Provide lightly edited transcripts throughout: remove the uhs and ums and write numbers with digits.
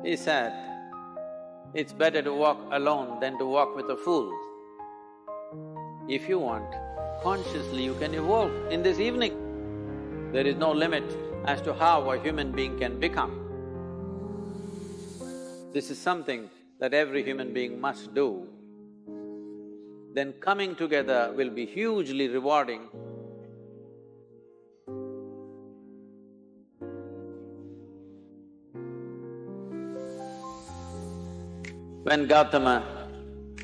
He said, it's better to walk alone than to walk with a fool. If you want, consciously you can evolve in this evening. There is no limit as to how a human being can become. This is something that every human being must do. Then coming together will be hugely rewarding. When Gautama,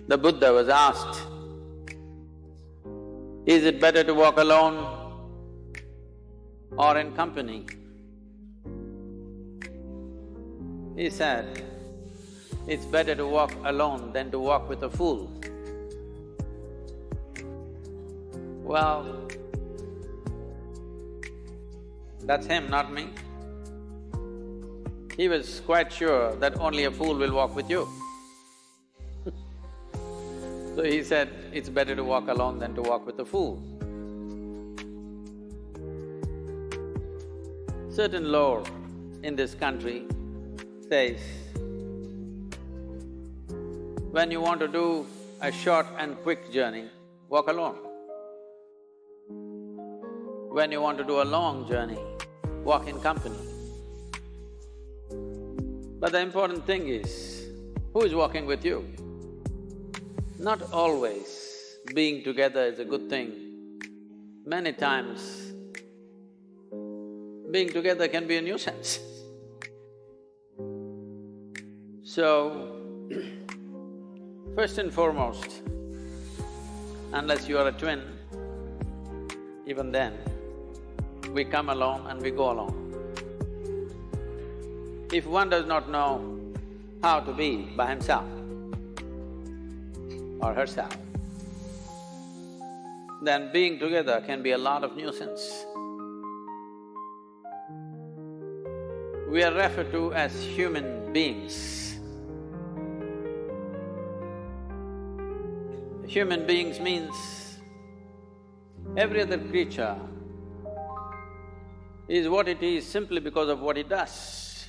the Buddha, was asked, is it better to walk alone or in company? He said, it's better to walk alone than to walk with a fool. Well, that's him, not me. He was quite sure that only a fool will walk with you. So he said, it's better to walk alone than to walk with a fool. Certain lore in this country says, when you want to do a short and quick journey, walk alone. When you want to do a long journey, walk in company. But the important thing is, who is walking with you? Not always being together is a good thing. Many times, being together can be a nuisance. So, first and foremost, unless you are a twin, even then, we come alone and we go alone. If one does not know how to be by himself or herself, then being together can be a lot of nuisance. We are referred to as human beings. Human beings means every other creature is what it is simply because of what it does.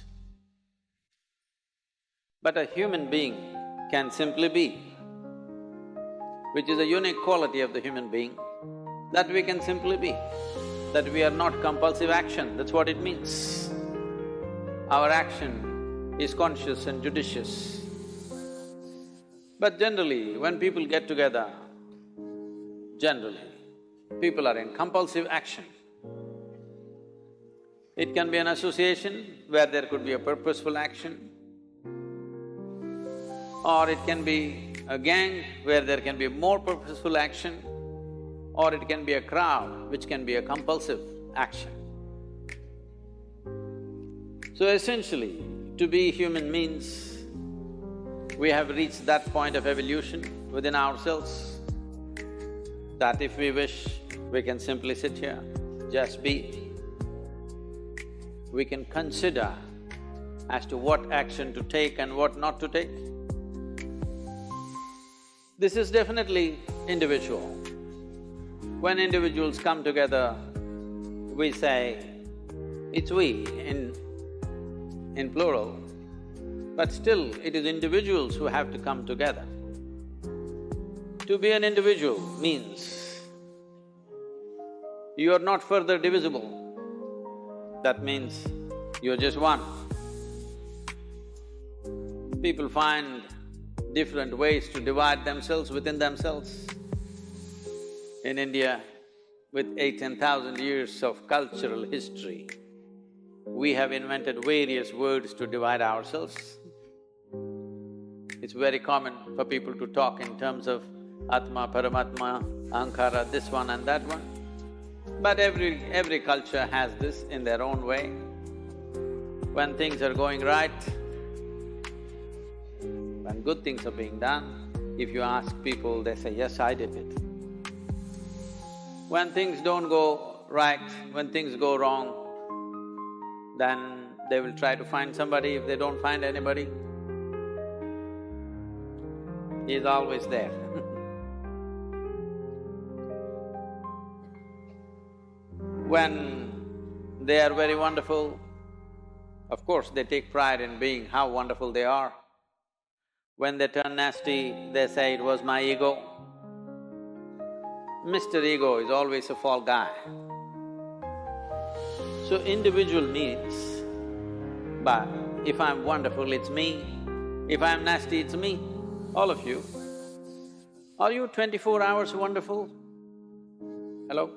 But a human being can simply be, which is a unique quality of the human being, that we can simply be, that we are not compulsive action, that's what it means. Our action is conscious and judicious. But generally, when people get together, generally, people are in compulsive action. It can be an association where there could be a purposeful action, or it can be a gang where there can be more purposeful action, or it can be a crowd which can be a compulsive action. So essentially, to be human means we have reached that point of evolution within ourselves that if we wish, we can simply sit here, just be. We can consider as to what action to take and what not to take. This is definitely individual. When individuals come together, we say, it's we in plural, but still it is individuals who have to come together. To be an individual means you are not further divisible. That means you're just one. People find different ways to divide themselves within themselves. In India, with 8,000 years of cultural history, we have invented various words to divide ourselves. It's very common for people to talk in terms of Atma, Paramatma, Ahankara, this one and that one. But every culture has this in their own way. When things are going right, when good things are being done, if you ask people, they say, yes, I did it. When things don't go right, when things go wrong, then they will try to find somebody. If they don't find anybody, he is always there. When they are very wonderful, Of course, they take pride in being how wonderful they are. When they turn nasty, they say, it was my ego. Mr. Ego is always a fall guy. So individual needs, but if I'm wonderful, it's me. If I'm nasty, it's me. All of you. Are you 24 hours wonderful? Hello?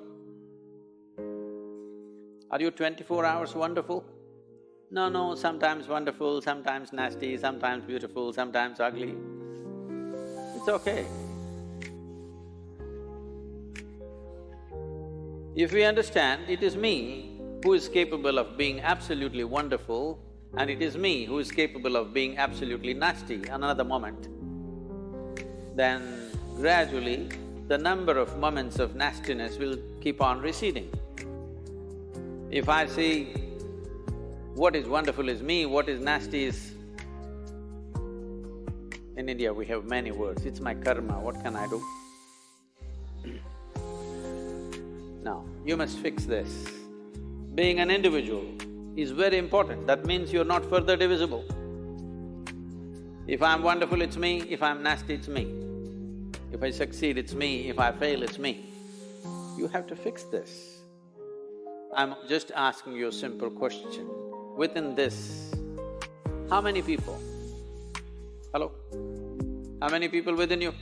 Are you 24 hours wonderful? No, sometimes wonderful, sometimes nasty, sometimes beautiful, sometimes ugly. It's okay. If we understand, it is me who is capable of being absolutely wonderful and it is me who is capable of being absolutely nasty another moment, then gradually the number of moments of nastiness will keep on receding. If I see what is wonderful is me, what is nasty is… In India we have many words, it's my karma, what can I do? Now, you must fix this. Being an individual is very important, that means you're not further divisible. If I'm wonderful, it's me, if I'm nasty, it's me. If I succeed, it's me, if I fail, it's me. You have to fix this. I'm just asking you a simple question. Within this, how many people? Hello? How many people within you?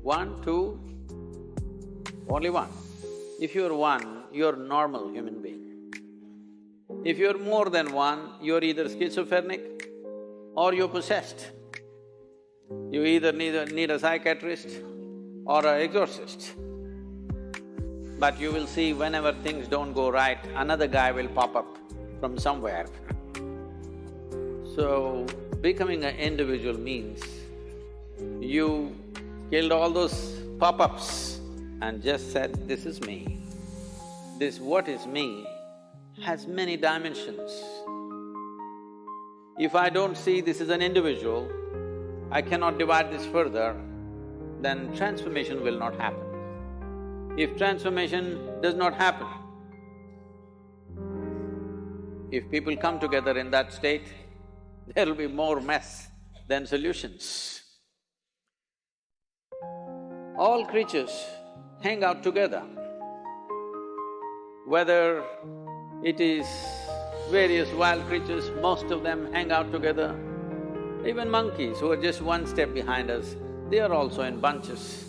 1, 2? Only one. If you're one, you're a normal human being. If you're more than one, you're either schizophrenic or you're possessed. You either need a psychiatrist or an exorcist. But you will see whenever things don't go right, another guy will pop up from somewhere. So, becoming an individual means you killed all those pop-ups and just said, this is me. This what is me has many dimensions. If I don't see this as an individual, I cannot divide this further, then transformation will not happen. If transformation does not happen, if people come together in that state, there'll be more mess than solutions. All creatures hang out together. Whether it is various wild creatures, most of them hang out together. Even monkeys who are just one step behind us, they are also in bunches.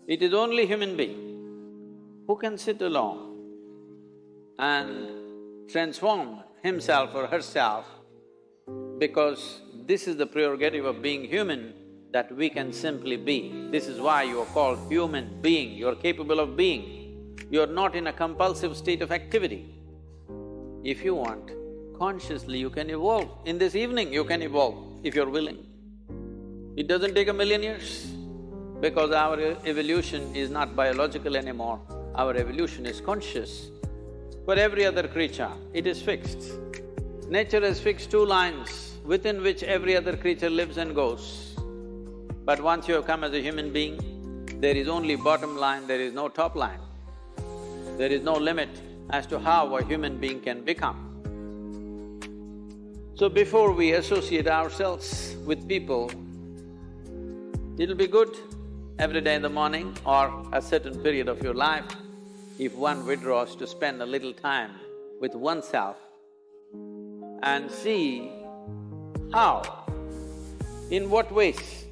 It is only human being who can sit alone and transform himself or herself, because this is the prerogative of being human, that we can simply be. This is why you are called human being, you are capable of being. You are not in a compulsive state of activity. If you want, consciously you can evolve. In this evening you can evolve if you're willing. It doesn't take 1,000,000 years, because our evolution is not biological anymore, our evolution is conscious. For every other creature, it is fixed. Nature has fixed 2 lines within which every other creature lives and goes. But once you have come as a human being, there is only bottom line, there is no top line. There is no limit as to how a human being can become. So before we associate ourselves with people, it'll be good every day in the morning or a certain period of your life, if one withdraws to spend a little time with oneself and see how, in what ways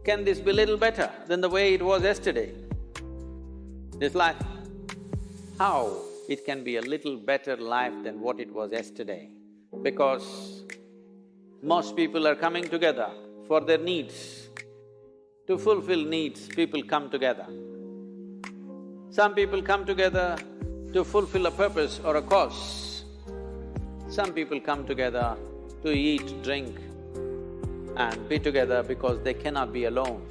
can this be little better than the way it was yesterday, this life. How it can be a little better life than what it was yesterday, because most people are coming together for their needs. To fulfill needs, people come together. Some people come together to fulfill a purpose or a cause. Some people come together to eat, drink and be together because they cannot be alone.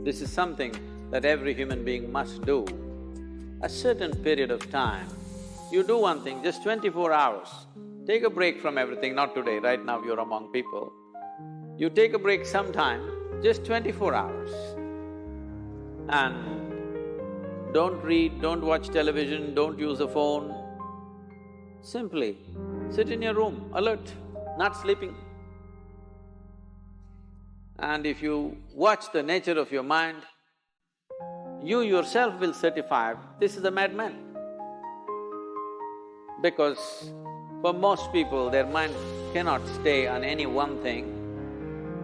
This is something that every human being must do. A certain period of time, you do one thing, just 24 hours, take a break from everything, not today, right now you're among people. You take a break sometime, just 24 hours. And don't read, don't watch television, don't use the phone. Simply Sit in your room, alert, not sleeping. And if you watch the nature of your mind, you yourself will certify, this is a madman. Because for most people, their mind cannot stay on any one thing.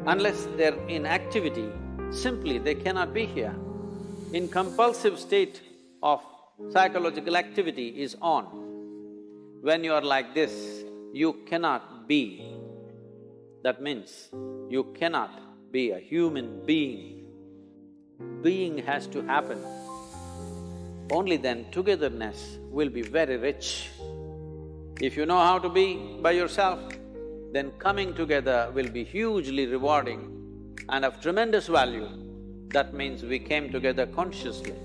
Unless they're in activity, simply they cannot be here. In compulsive state of psychological activity is on. When you are like this, you cannot be. That means you cannot be a human being. Being has to happen. Only then togetherness will be very rich. If you know how to be by yourself, then coming together will be hugely rewarding and of tremendous value. That means we came together consciously.